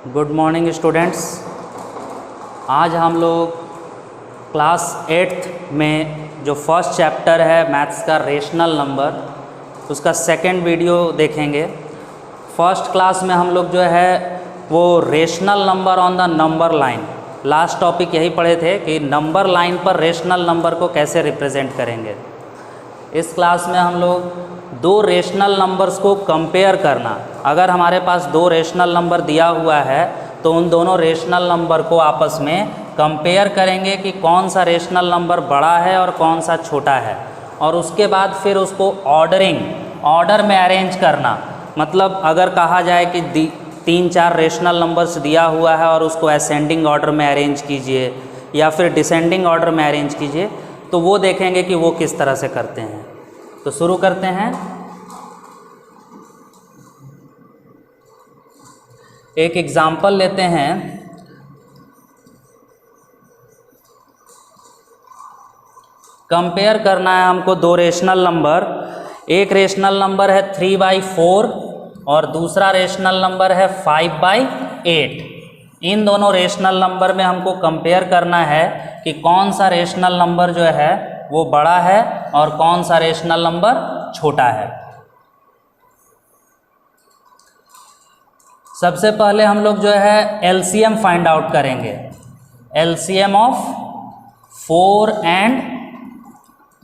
Good morning students. आज हम लोग क्लास 8th में जो फर्स्ट चैप्टर है मैथ्स का रेशनल नंबर, उसका सेकंड वीडियो देखेंगे। फर्स्ट क्लास में हम लोग जो है वो rational number on the number line, last topic यही पढ़े थे कि नंबर लाइन पर रेशनल नंबर को कैसे रिप्रेजेंट करेंगे। इस क्लास में हम लोग दो रेशनल नंबर्स को कंपेयर करना, अगर हमारे पास दो रेशनल नंबर दिया हुआ है तो उन दोनों रेशनल नंबर को आपस में कंपेयर करेंगे कि कौन सा रेशनल नंबर बड़ा है और कौन सा छोटा है, और उसके बाद फिर उसको ऑर्डर में अरेंज करना। मतलब अगर कहा जाए कि 3-4 रेशनल नंबर्स दिया हुआ है और उसको असेंडिंग ऑर्डर में अरेंज कीजिए या फिर डिसेंडिंग ऑर्डर में अरेंज कीजिए, तो वो देखेंगे कि वो किस तरह से करते हैं। तो शुरू करते हैं। एक एग्जाम्पल लेते हैं। कंपेयर करना है हमको दो रेशनल नंबर। एक रेशनल नंबर है 3/4 और दूसरा रेशनल नंबर है 5/8। इन दोनों रेशनल नंबर में हमको कंपेयर करना है कि कौन सा रेशनल नंबर जो है वो बड़ा है और कौन सा रेशनल नंबर छोटा है। सबसे पहले हम लोग जो है एलसीएम फाइंड आउट करेंगे। एलसीएम ऑफ 4 and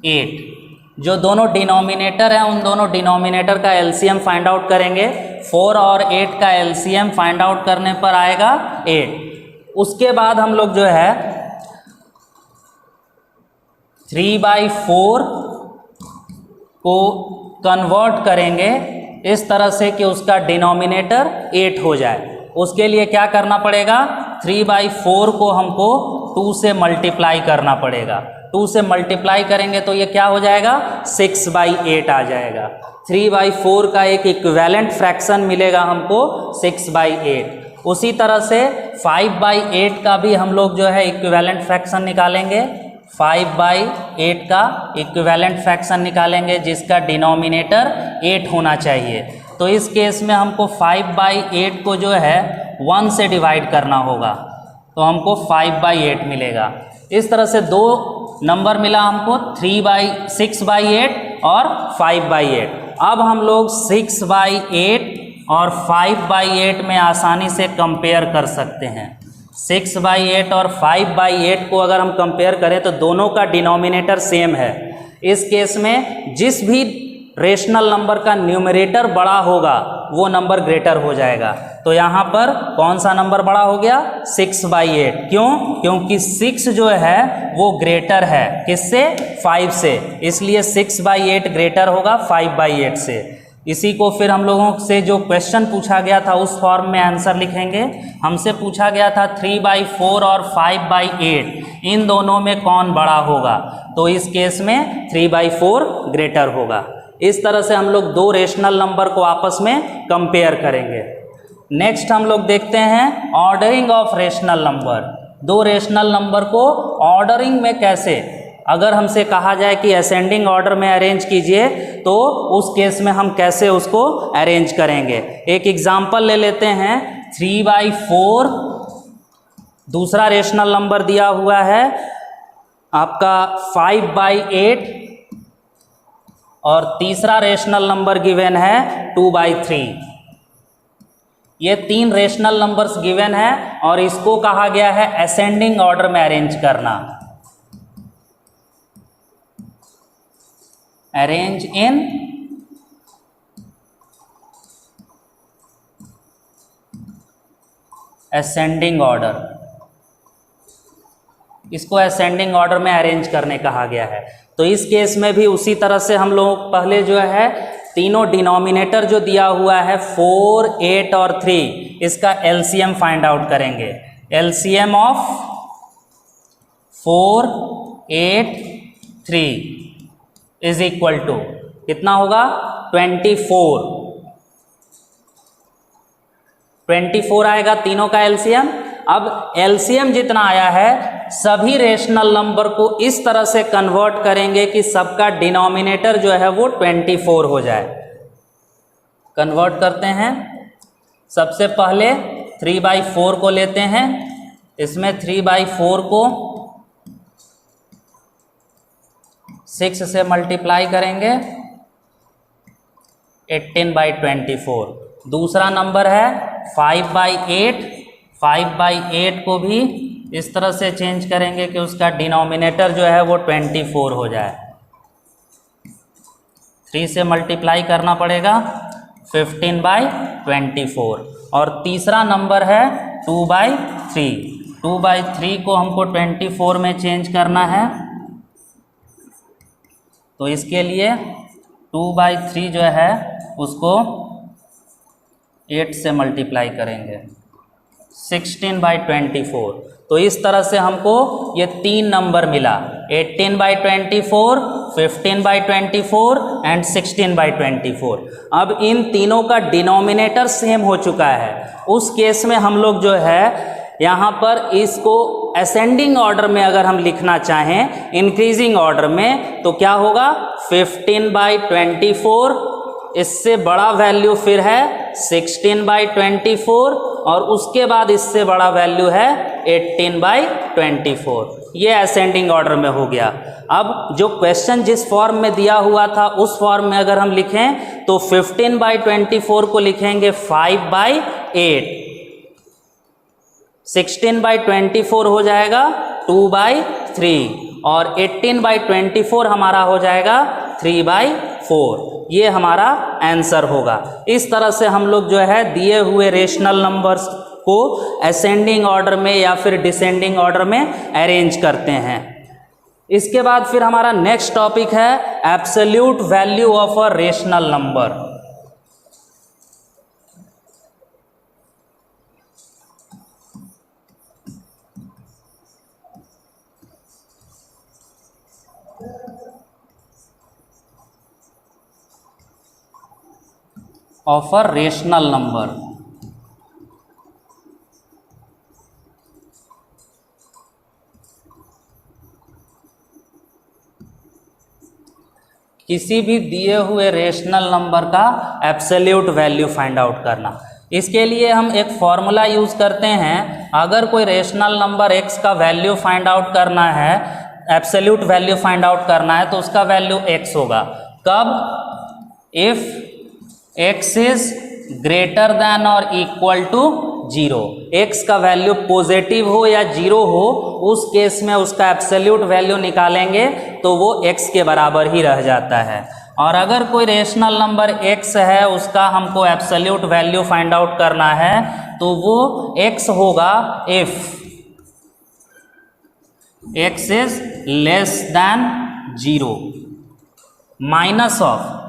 8, जो दोनों डिनोमिनेटर हैं उन दोनों डिनोमिनेटर का एलसीएम फाइंड आउट करेंगे। 4 और 8 का एलसीएम फाइंड आउट करने पर आएगा 8। उसके बाद हम लोग जो है 3/4 को कन्वर्ट करेंगे इस तरह से कि उसका डिनोमिनेटर 8 हो जाए। उसके लिए क्या करना पड़ेगा, 3/4 को हमको 2 से मल्टीप्लाई करना पड़ेगा। 2 से मल्टीप्लाई करेंगे तो ये क्या हो जाएगा, 6/8 आ जाएगा। 3/4 का एक इक्विवेलेंट फ्रैक्शन मिलेगा हमको 6/8। उसी तरह से 5/8 का भी हम लोग जो है इक्विवेलेंट फ्रैक्शन निकालेंगे। 5/8 का इक्विवेलेंट फ्रैक्शन निकालेंगे जिसका डिनोमिनेटर 8 होना चाहिए। तो इस केस में हमको 5/8 को जो है 1 से डिवाइड करना होगा, तो हमको 5/8 मिलेगा। इस तरह से दो नंबर मिला हमको, 6/8 और 5/8। अब हम लोग 6/8 और 5/8 में आसानी से कंपेयर कर सकते हैं। 6/8 और 5/8 को अगर हम कंपेयर करें तो दोनों का डिनोमिनेटर सेम है। इस केस में जिस भी रेशनल नंबर का न्यूमरेटर बड़ा होगा वो नंबर ग्रेटर हो जाएगा। तो यहाँ पर कौन सा नंबर बड़ा हो गया, 6/8। क्यों? क्योंकि 6 जो है वो ग्रेटर है किससे, 5 से, इसलिए 6/8 ग्रेटर होगा 5/8 से। इसी को फिर हम लोगों से जो क्वेश्चन पूछा गया था उस फॉर्म में आंसर लिखेंगे। हमसे पूछा गया था 3/4 और 5/8 इन दोनों में कौन बड़ा होगा, तो इस केस में 3/4 ग्रेटर होगा। इस तरह से हम लोग दो रेशनल नंबर को आपस में कंपेयर करेंगे। नेक्स्ट हम लोग देखते हैं ऑर्डरिंग ऑफ रेशनल नंबर। दो रेशनल नंबर को ऑर्डरिंग में कैसे, अगर हमसे कहा जाए कि असेंडिंग ऑर्डर में अरेंज कीजिए तो उस केस में हम कैसे उसको अरेंज करेंगे। एक एग्जांपल ले लेते हैं। 3/4 दूसरा रेशनल नंबर दिया हुआ है आपका 5/8 और तीसरा रेशनल नंबर गिवन है 2/3। ये तीन रेशनल नंबर्स गिवन है और इसको कहा गया है असेंडिंग ऑर्डर में अरेंज करना। अरेंज इन असेंडिंग ऑर्डर, इसको असेंडिंग ऑर्डर में अरेंज करने कहा गया है। तो इस केस में भी उसी तरह से हम लोग पहले जो है तीनों डिनोमिनेटर जो दिया हुआ है 4, 8 और 3, इसका एलसीएम फाइंड आउट करेंगे। LCM of 4, 8, 3 is equal to कितना होगा, 24। 24 आएगा तीनों का एलसीएम। अब एलसीएम जितना आया है सभी रेशनल नंबर को इस तरह से कन्वर्ट करेंगे कि सबका डिनोमिनेटर जो है वो 24 हो जाए। कन्वर्ट करते हैं। सबसे पहले 3/4 को लेते हैं, इसमें 3/4 को 6 से मल्टीप्लाई करेंगे 18/24। दूसरा नंबर है 5/8, 5/8 को भी इस तरह से चेंज करेंगे कि उसका डिनोमिनेटर जो है वो 24 हो जाए। 3 से मल्टीप्लाई करना पड़ेगा 15/24। और तीसरा नंबर है 2/3, 2/3 को हमको 24 में चेंज करना है, तो इसके लिए 2/3 जो है उसको 8 से मल्टीप्लाई करेंगे 16/24। तो इस तरह से हमको ये 3 नंबर मिला, 18/24, 15/24 एंड 16/24। अब इन तीनों का डिनोमिनेटर सेम हो चुका है। उस केस में हम लोग जो है यहाँ पर इसको असेंडिंग ऑर्डर में अगर हम लिखना चाहें, इंक्रीजिंग ऑर्डर में, तो क्या होगा 15/24, इससे बड़ा वैल्यू फिर है 16/24 और उसके बाद इससे बड़ा वैल्यू है 18/24। ये असेंडिंग ऑर्डर में हो गया। अब जो क्वेश्चन जिस फॉर्म में दिया हुआ था उस फॉर्म में अगर हम लिखें तो 15/24 को लिखेंगे 5/8, 16/24 हो जाएगा 2/3 और 18/24 हमारा हो जाएगा 3/4। ये हमारा आंसर होगा। इस तरह से हम लोग जो है दिए हुए रेशनल नंबर्स को असेंडिंग ऑर्डर में या फिर डिसेंडिंग ऑर्डर में अरेंज करते हैं। इसके बाद फिर हमारा नेक्स्ट टॉपिक है absolute value of a rational number. Of a rational number. किसी भी दिए हुए रेशनल नंबर का एब्सोल्यूट वैल्यू फाइंड आउट करना। इसके लिए हम एक फॉर्मूला यूज़ करते हैं। अगर कोई रेशनल नंबर x का वैल्यू फाइंड आउट करना है, एब्सोल्यूट वैल्यू फाइंड आउट करना है, तो उसका वैल्यू x होगा। कब? If x is greater than और इक्वल टू 0। x का वैल्यू पॉजिटिव हो या 0 हो, उस केस में उसका एब्सोल्यूट वैल्यू निकालेंगे तो वो x के बराबर ही रह जाता है। और अगर कोई रेशनल नंबर x है, उसका हमको एब्सोल्यूट वैल्यू फाइंड आउट करना है, तो वो x होगा if x is less than 0, minus of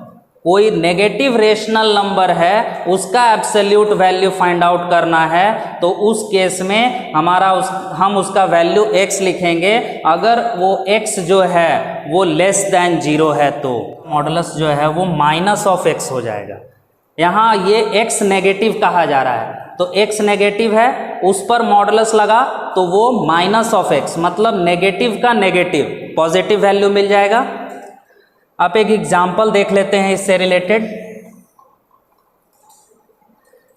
कोई नेगेटिव रेशनल नंबर है, उसका एब्सोल्यूट वैल्यू फाइंड आउट करना है, तो उस केस में हम उसका वैल्यू x लिखेंगे। अगर वो x जो है वो लेस देन 0 है तो मॉडुलस जो है वो माइनस ऑफ x हो जाएगा। यहाँ ये x नेगेटिव कहा जा रहा है, तो x नेगेटिव है, उस पर मॉडुलस लगा तो वो माइनस ऑफ x, मतलब नेगेटिव का नेगेटिव पॉजिटिव वैल्यू मिल जाएगा। आप एक एग्जाम्पल देख लेते हैं इससे रिलेटेड।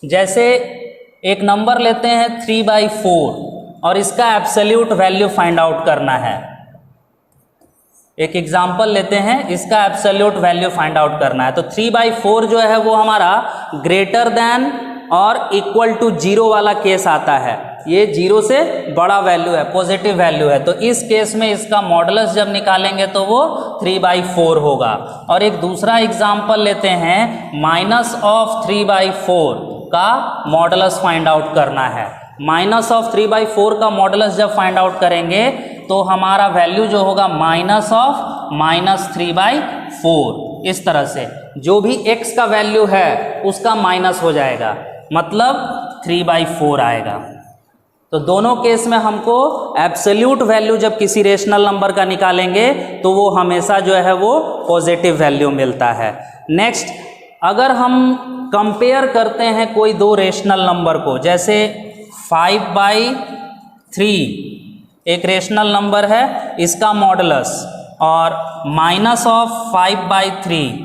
जैसे एक नंबर लेते हैं 3/4 और इसका एब्सोल्यूट वैल्यू फाइंड आउट करना है। एक एग्जाम्पल लेते हैं, इसका एब्सोल्यूट वैल्यू फाइंड आउट करना है। तो 3/4 जो है वो हमारा ग्रेटर देन और इक्वल टू 0 वाला केस आता है। ये 0 से बड़ा वैल्यू है, पॉजिटिव वैल्यू है, तो इस केस में इसका मॉडुलस जब निकालेंगे तो वो 3/4 होगा। और एक दूसरा एग्जाम्पल लेते हैं, माइनस ऑफ 3/4 का मॉडुलस फाइंड आउट करना है। माइनस ऑफ 3/4 का मॉडुलस जब फाइंड आउट करेंगे तो हमारा वैल्यू जो होगा माइनस ऑफ -3/4। इस तरह से जो भी x का वैल्यू है उसका माइनस हो जाएगा, मतलब 3/4 आएगा। तो दोनों केस में हमको एब्सोल्यूट वैल्यू जब किसी रेशनल नंबर का निकालेंगे तो वो हमेशा जो है वो पॉजिटिव वैल्यू मिलता है। नेक्स्ट, अगर हम कंपेयर करते हैं कोई दो रेशनल नंबर को, जैसे 5/3 एक रेशनल नंबर है, इसका मॉडुलस, और -5/3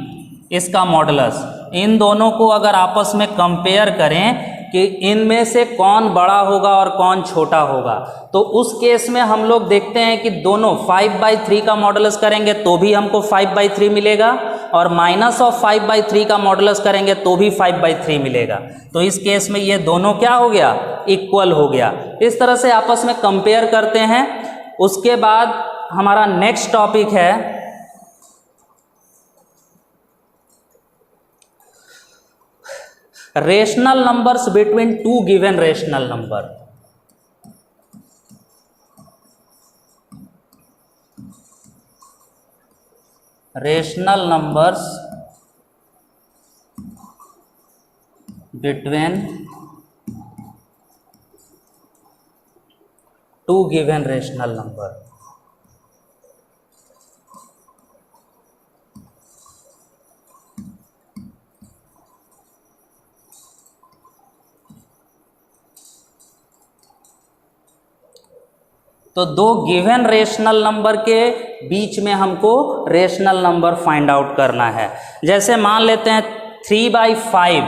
इसका मॉडुलस, इन दोनों को अगर आपस में कंपेयर करें कि इनमें से कौन बड़ा होगा और कौन छोटा होगा। तो उस केस में हम लोग देखते हैं कि दोनों 5/3 का मॉडुलस करेंगे तो भी हमको 5/3 मिलेगा, और -5/3 का मॉडुलस करेंगे तो भी 5/3 मिलेगा। तो इस केस में ये दोनों क्या हो गया, इक्वल हो गया। इस तरह से आपस में कंपेयर करते हैं। उसके बाद हमारा नेक्स्ट टॉपिक है rational numbers between two given rational number. Rational numbers between two given rational number. तो दो गिवन रेशनल नंबर के बीच में हमको रेशनल नंबर फाइंड आउट करना है। जैसे मान लेते हैं 3/5,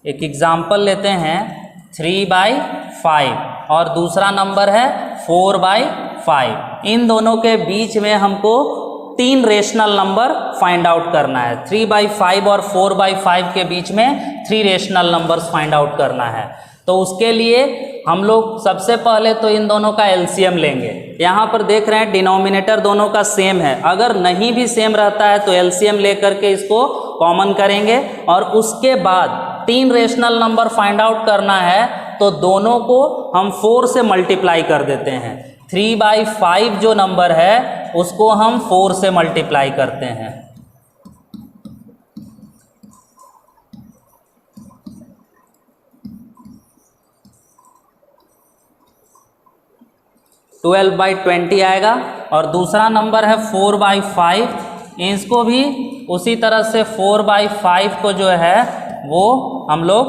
एक एग्जाम्पल लेते हैं 3/5 और दूसरा नंबर है 4/5। इन दोनों के बीच में हमको 3 रेशनल नंबर फाइंड आउट करना है। 3/5 और 4/5 के बीच में 3 रेशनल नंबर्स फाइंड आउट करना है। तो उसके लिए हम लोग सबसे पहले तो इन दोनों का एलसीएम लेंगे। यहाँ पर देख रहे हैं डिनोमिनेटर दोनों का सेम है, अगर नहीं भी सेम रहता है तो एलसीएम लेकर के इसको कॉमन करेंगे, और उसके बाद 3 रेशनल नंबर फाइंड आउट करना है तो दोनों को हम 4 से मल्टीप्लाई कर देते हैं। 3/5 जो नंबर है उसको हम 4 से मल्टीप्लाई करते हैं। 12/20 आएगा, और दूसरा नंबर है 4/5, इसको भी उसी तरह से 4/5 को जो है वो हम लोग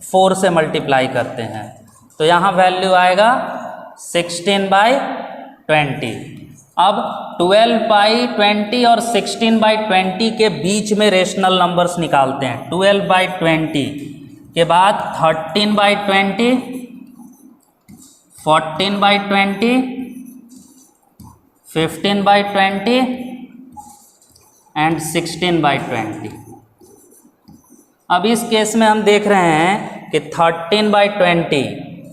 4 से मल्टीप्लाई करते हैं। तो यहाँ वैल्यू आएगा 16/20। अब 12/20 और 16/20 के बीच में रेशनल नंबर्स निकालते हैं। 12/20 के बाद 13/20, 14/20, 15/20 एंड 16/20। अब इस केस में हम देख रहे हैं कि 13/20,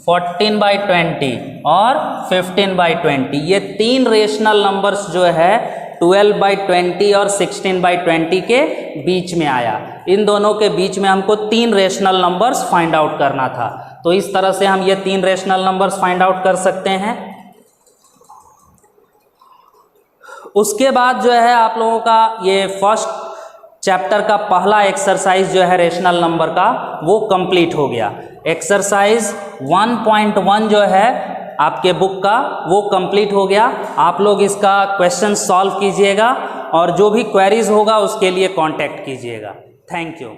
14/20 और 15/20 ये 3 रेशनल नंबर्स जो है 12/20 और 16/20 के बीच में आया। इन दोनों के बीच में हमको 3 रेशनल नंबर्स फाइंड आउट करना था। तो इस तरह से हम ये 3 रेशनल नंबर्स फाइंड आउट कर सकते हैं। उसके बाद जो है आप लोगों का ये फर्स्ट चैप्टर का पहला एक्सरसाइज जो है रेशनल नंबर का वो कंप्लीट हो गया। एक्सरसाइज 1.1 जो है आपके बुक का वो कंप्लीट हो गया। आप लोग इसका क्वेश्चन सॉल्व कीजिएगा और जो भी क्वेरीज होगा उसके लिए कांटेक्ट कीजिएगा। Thank you.